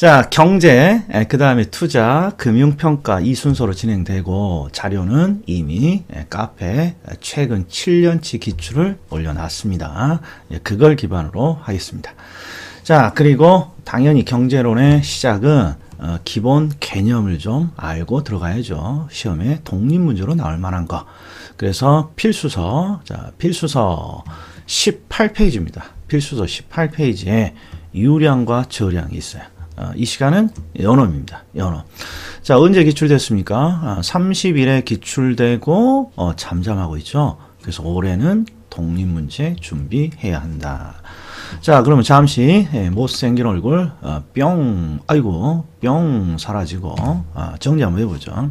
자, 경제, 그 다음에 투자, 금융평가 이 순서로 진행되고 자료는 이미 카페에 최근 7년치 기출을 올려놨습니다. 그걸 기반으로 하겠습니다. 자, 그리고 당연히 경제론의 시작은 기본 개념을 좀 알고 들어가야죠. 시험에 독립문제로 나올 만한 거. 그래서 필수서, 자, 필수서 18페이지입니다. 필수서 18페이지에 유량과 저량이 있어요. 이 시간은 연어입니다. 연어. 자, 언제 기출됐습니까? 30일에 기출되고 잠잠하고 있죠. 그래서 올해는 독립문제 준비해야 한다. 자, 그러면 잠시 못생긴 얼굴 뿅, 아이고 뿅 사라지고 정리 한번 해보죠.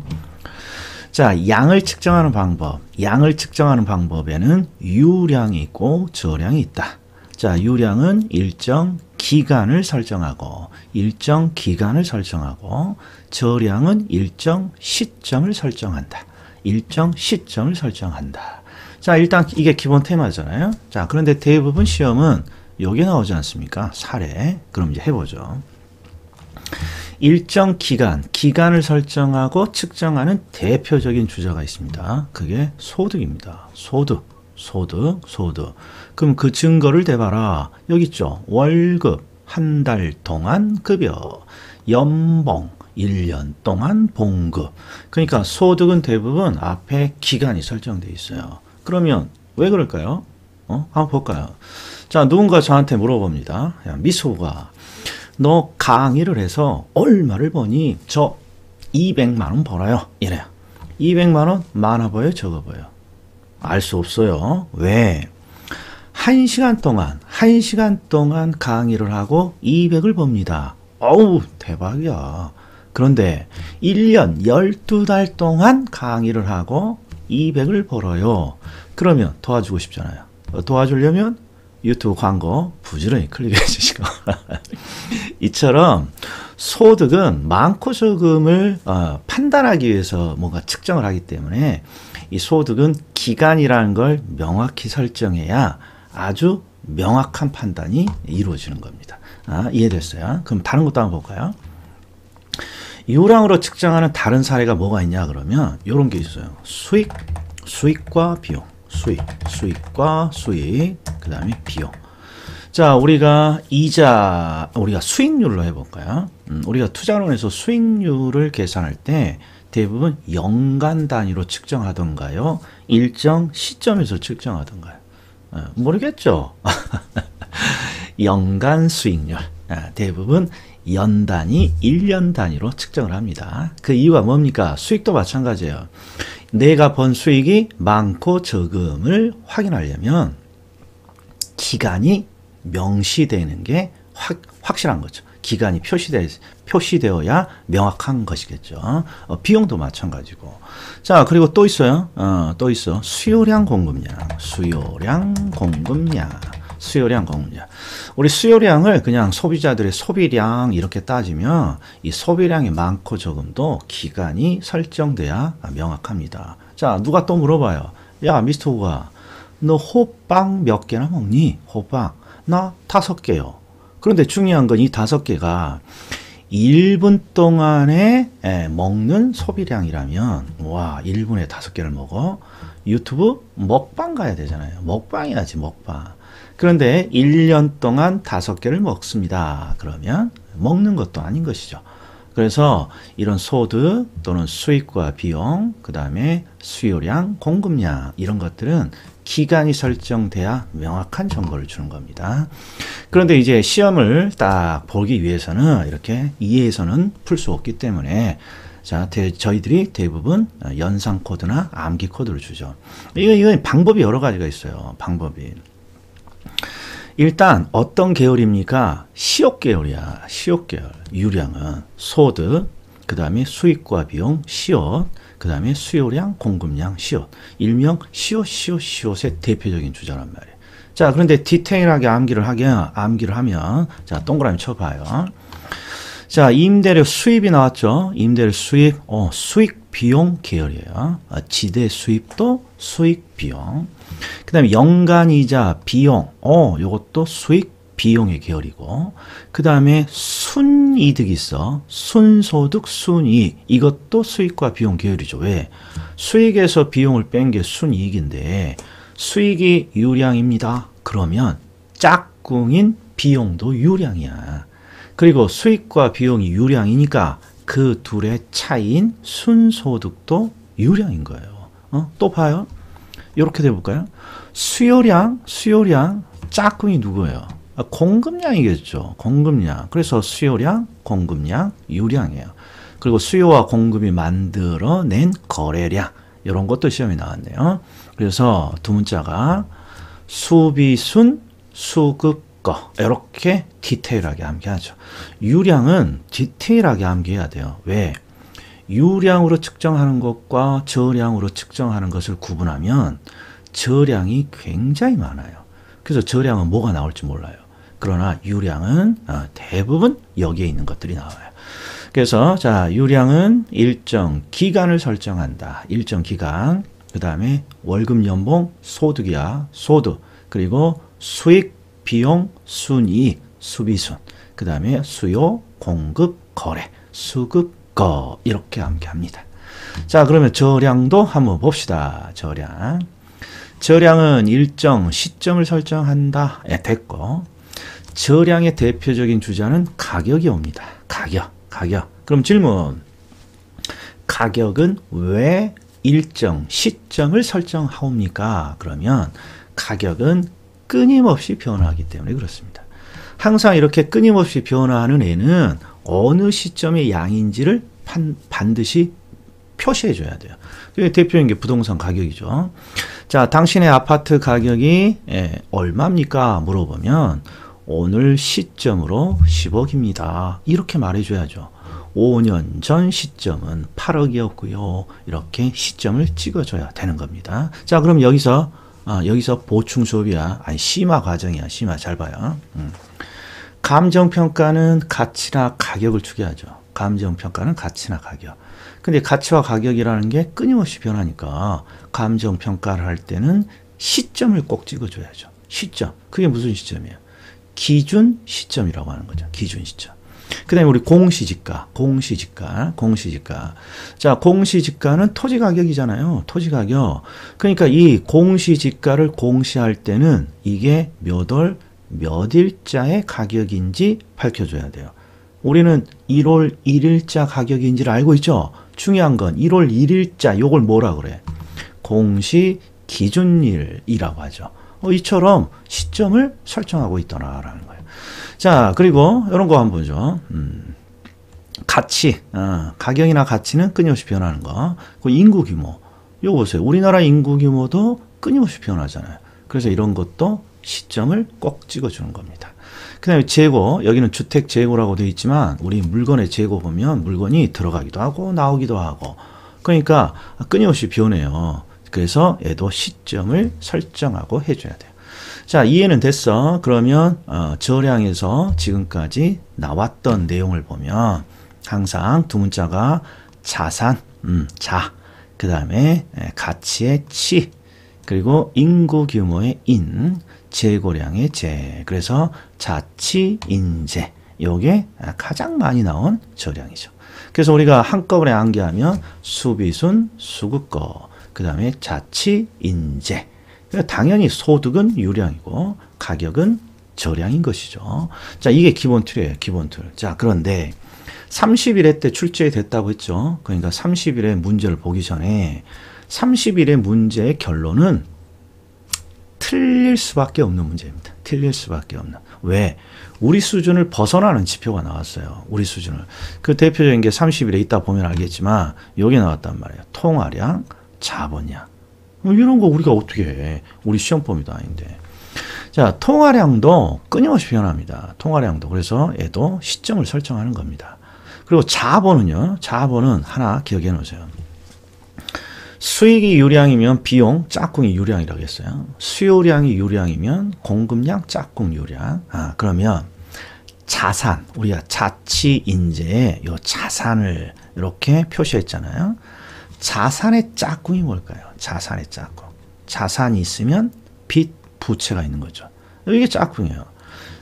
자, 양을 측정하는 방법. 양을 측정하는 방법에는 유량이 있고 저량이 있다. 자, 유량은 일정 기간을 설정하고 저량은 일정 시점을 설정한다. 일정 시점을 설정한다. 자, 일단 이게 기본 테마잖아요. 자, 그런데 대부분 시험은 요게 나오지 않습니까? 사례. 그럼 이제 해보죠. 일정 기간을 설정하고 측정하는 대표적인 주제가 있습니다. 그게 소득입니다. 소득. 그럼 그 증거를 대봐라. 여기 있죠. 월급, 한 달 동안 급여, 연봉, 1년 동안 봉급. 그러니까 소득은 대부분 앞에 기간이 설정되어 있어요. 그러면 왜 그럴까요? 한번 볼까요? 자, 누군가 저한테 물어봅니다. 야, 미소가, 너 강의를 해서 얼마를 버니? 저 200만 원 벌어요. 이래요. 200만 원 많아 보여요? 적어 보여요? 알 수 없어요. 왜? 1시간 동안 강의를 하고 200을 법니다. 어우, 대박이야. 그런데 1년 12달 동안 강의를 하고 200을 벌어요. 그러면 도와주고 싶잖아요. 도와주려면 유튜브 광고 부지런히 클릭해 주시고 이처럼 소득은 많고 적음을 판단하기 위해서 뭔가 측정을 하기 때문에 이 소득은 기간이라는 걸 명확히 설정해야 아주 명확한 판단이 이루어지는 겁니다. 이해됐어요? 그럼 다른 것도 한번 볼까요? 유량으로 측정하는 다른 사례가 뭐가 있냐 그러면 이런 게 있어요. 수익과 비용. 수익과 수익, 그 다음에 비용. 자, 우리가 수익률로 해볼까요? 우리가 투자론에서 수익률을 계산할 때 대부분 연간 단위로 측정하던가요? 일정 시점에서 측정하던가요? 모르겠죠? 연간 수익률. 대부분 연 단위, 1년 단위로 측정을 합니다. 그 이유가 뭡니까? 수익도 마찬가지예요. 내가 번 수익이 많고 적음을 확인하려면 기간이 명시되는 게 확실한 거죠. 기간이 표시되어야 명확한 것이겠죠. 비용도 마찬가지고. 자, 그리고 또 있어요. 또 있어. 수요량 공급량. 우리 수요량을 그냥 소비자들의 소비량 이렇게 따지면 이 소비량이 많고 적음도 기간이 설정돼야 명확합니다. 자, 누가 또 물어봐요. 야, 미스터 우가, 너 호빵 몇 개나 먹니? 호빵. 나 5개요. 그런데 중요한 건 이 5개가 1분 동안에 먹는 소비량이라면, 와, 1분에 5개를 먹어? 유튜브 먹방 가야 되잖아요. 먹방이야지, 먹방. 그런데 1년 동안 5개를 먹습니다. 그러면 먹는 것도 아닌 것이죠. 그래서 이런 소득 또는 수익과 비용, 그 다음에 수요량, 공급량 이런 것들은 기간이 설정돼야 명확한 정보를 주는 겁니다. 그런데 이제 시험을 딱 보기 위해서는 이렇게 이해해서는 풀 수 없기 때문에 자, 저희들이 대부분 연상 코드나 암기 코드를 주죠. 이건 방법이 여러 가지가 있어요. 방법이. 일단 어떤 계열입니까? 시옷 계열이야. 시옷 계열. 유량은 소득, 그 다음에 수익과 비용, 시옷, 그 다음에 수요량, 공급량, 시옷. 일명 시옷의 대표적인 주제란 말이에요. 자, 그런데 디테일하게 암기를 하면, 자, 동그라미 쳐봐요. 자, 임대료 수입이 나왔죠. 임대료 수입, 수익 비용 계열이에요. 지대 수입도 수익 비용. 그 다음에 연간 이자 비용, 요것도 수익 비용의 계열이고, 그 다음에 순이득이 있어. 순소득, 순이익. 이것도 수익과 비용 계열이죠. 왜? 수익에서 비용을 뺀 게 순이익인데 수익이 유량입니다. 그러면 짝꿍인 비용도 유량이야. 그리고 수익과 비용이 유량이니까 그 둘의 차이인 순소득도 유량인 거예요. 또 봐요. 이렇게 돼볼까요? 수요량, 짝꿍이 누구예요? 공급량이겠죠. 공급량. 그래서 수요량, 공급량, 유량이에요. 그리고 수요와 공급이 만들어낸 거래량. 이런 것도 시험에 나왔네요. 그래서 두 문자가 수비순, 수급거. 이렇게 디테일하게 암기하죠. 유량은 디테일하게 암기해야 돼요. 왜? 유량으로 측정하는 것과 저량으로 측정하는 것을 구분하면 저량이 굉장히 많아요. 그래서 저량은 뭐가 나올지 몰라요. 그러나 유량은 대부분 여기에 있는 것들이 나와요. 그래서 자, 유량은 일정 기간을 설정한다. 일정 기간. 그 다음에 월급, 연봉, 소득이야. 소득. 그리고 수익, 비용, 순이익, 수비순. 그 다음에 수요, 공급, 거래, 수급, 거. 이렇게 암기합니다. 자, 그러면 저량도 한번 봅시다. 저량. 저량은 일정 시점을 설정한다. 됐고. 저량의 대표적인 주자는 가격이 옵니다. 가격. 그럼 질문. 가격은 왜 일정 시점을 설정하옵니까? 그러면 가격은 끊임없이 변화하기 때문에 그렇습니다. 항상 이렇게 끊임없이 변화하는 애는 어느 시점의 양인지를 반드시 표시해 줘야 돼요. 대표적인 게 부동산 가격이죠. 자, 당신의 아파트 가격이 얼마입니까? 물어보면 오늘 시점으로 10억입니다. 이렇게 말해줘야죠. 5년 전 시점은 8억이었고요. 이렇게 시점을 찍어줘야 되는 겁니다. 자, 그럼 여기서 보충 수업이야. 아니, 심화 과정이야. 심화 잘 봐요. 감정평가는 가치나 가격을 추계하죠. 감정평가는 가치나 가격. 근데 가치와 가격이라는 게 끊임없이 변하니까 감정평가를 할 때는 시점을 꼭 찍어줘야죠. 시점. 그게 무슨 시점이에요? 기준 시점이라고 하는 거죠. 기준 시점. 그 다음에 우리 공시지가. 자, 공시지가는 토지 가격이잖아요. 토지 가격. 그러니까 이 공시지가를 공시할 때는 이게 몇 월, 몇 일자의 가격인지 밝혀줘야 돼요. 우리는 1월 1일자 가격인지를 알고 있죠. 중요한 건 1월 1일자, 요걸 뭐라 그래? 공시 기준일이라고 하죠. 이처럼 시점을 설정하고 있더라라는 거예요. 자, 그리고 이런 거 한번 보죠. 가치, 가격이나 가치는 끊임없이 변하는 거. 그 인구 규모, 이거 보세요. 우리나라 인구 규모도 끊임없이 변하잖아요. 그래서 이런 것도 시점을 꼭 찍어주는 겁니다. 그 다음에 재고, 여기는 주택 재고라고 되어 있지만 우리 물건의 재고 보면 물건이 들어가기도 하고 나오기도 하고, 그러니까 끊임없이 변해요. 그래서 얘도 시점을 설정하고 해줘야 돼요. 자, 이해는 됐어. 그러면 저량에서 지금까지 나왔던 내용을 보면 항상 두 문자가 자산, 자, 그 다음에 가치의 치, 그리고 인구 규모의 인, 재고량의 재. 그래서 자치, 인재. 요게 가장 많이 나온 저량이죠. 그래서 우리가 한꺼번에 암기하면 수비순, 수급거, 그 다음에 자치, 인재. 당연히 소득은 유량이고 가격은 저량인 것이죠. 자, 이게 기본 틀이에요. 기본 틀. 자, 그런데 30일에 때 출제가 됐다고 했죠. 그러니까 30일의 문제를 보기 전에 30일의 문제의 결론은 틀릴 수밖에 없는 문제입니다. 틀릴 수밖에 없는. 왜? 우리 수준을 벗어나는 지표가 나왔어요. 우리 수준을. 그 대표적인 게 30일에 있다 보면 알겠지만 여기 나왔단 말이에요. 통화량, 자본량. 이런 거 우리가 어떻게 해? 우리 시험 범위도 아닌데. 자, 통화량도 끊임없이 변합니다. 통화량도. 그래서 얘도 시점을 설정하는 겁니다. 그리고 자본은요. 자본은 하나 기억해 놓으세요. 수익이 유량이면 비용, 짝꿍이 유량이라고 했어요. 수요량이 유량이면 공급량, 짝꿍 유량. 그러면 자산, 우리가 자치, 인재에 요 자산을 이렇게 표시했잖아요. 자산의 짝꿍이 뭘까요? 자산의 짝꿍. 자산이 있으면 빚, 부채가 있는 거죠. 이게 짝꿍이에요.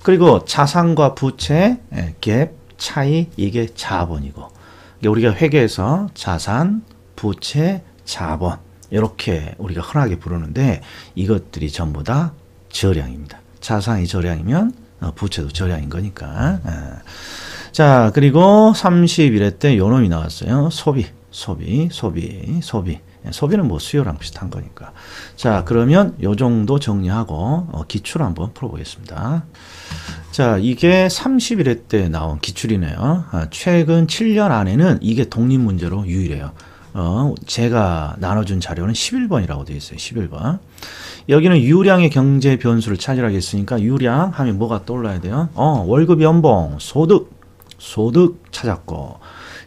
그리고 자산과 부채 갭 차이 이게 자본이고 우리가 회계에서 자산, 부채, 자본 이렇게 우리가 흔하게 부르는데 이것들이 전부 다 저량입니다. 자산이 저량이면 부채도 저량인 거니까. 자, 그리고 31회 때 요 놈이 나왔어요. 소비는 뭐 수요랑 비슷한 거니까. 자, 그러면 요 정도 정리하고 기출 한번 풀어보겠습니다. 자, 이게 31회 때 나온 기출이네요. 최근 7년 안에는 이게 독립문제로 유일해요. 제가 나눠준 자료는 11번이라고 되어 있어요. 11번. 여기는 유량의 경제 변수를 찾으라고 했으니까 유량 하면 뭐가 떠올라야 돼요? 월급, 연봉, 소득 찾았고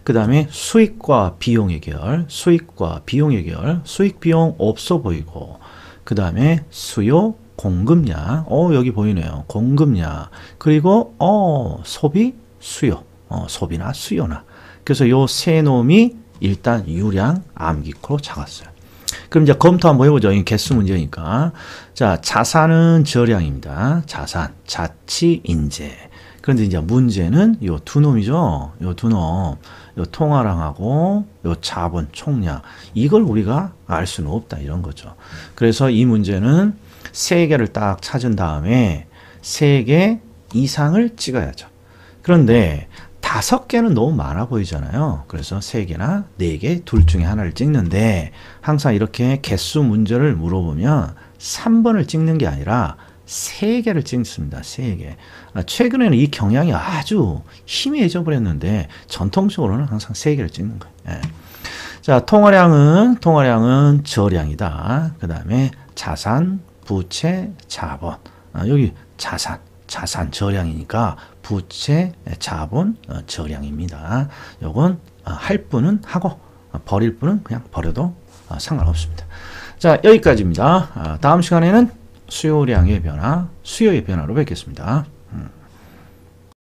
그 다음에 수익과 비용의 결, 수익 비용 없어 보이고 그 다음에 수요, 공급량, 여기 보이네요. 공급량, 그리고 소비, 수요, 소비나 수요나. 그래서 요 세 놈이 일단 유량 암기코로 작았어요. 그럼 이제 검토 한번 해보죠. 이 개수 문제니까. 자, 자산은 저량입니다. 자산, 자치, 인재. 그런데 이제 문제는 요 두 놈이죠. 요 두 놈. 요 통화량하고 요 자본 총량. 이걸 우리가 알 수는 없다. 이런 거죠. 그래서 이 문제는 세 개를 딱 찾은 다음에 세 개 이상을 찍어야죠. 그런데 5개는 너무 많아 보이잖아요. 그래서 3개나 4개 둘 중에 하나를 찍는데 항상 이렇게 개수 문제를 물어보면 3번을 찍는 게 아니라 3개를 찍습니다. 3개. 최근에는 이 경향이 아주 희미해져 버렸는데 전통적으로는 항상 3개를 찍는 거예요. 예. 자, 통화량은 저량이다. 그 다음에 자산, 부채, 자본. 여기 자산 저량이니까 부채, 자본, 저량입니다. 요건 할 분은 하고 버릴 분은 그냥 버려도 상관없습니다. 자, 여기까지입니다. 다음 시간에는 수요량의 변화, 수요의 변화로 뵙겠습니다.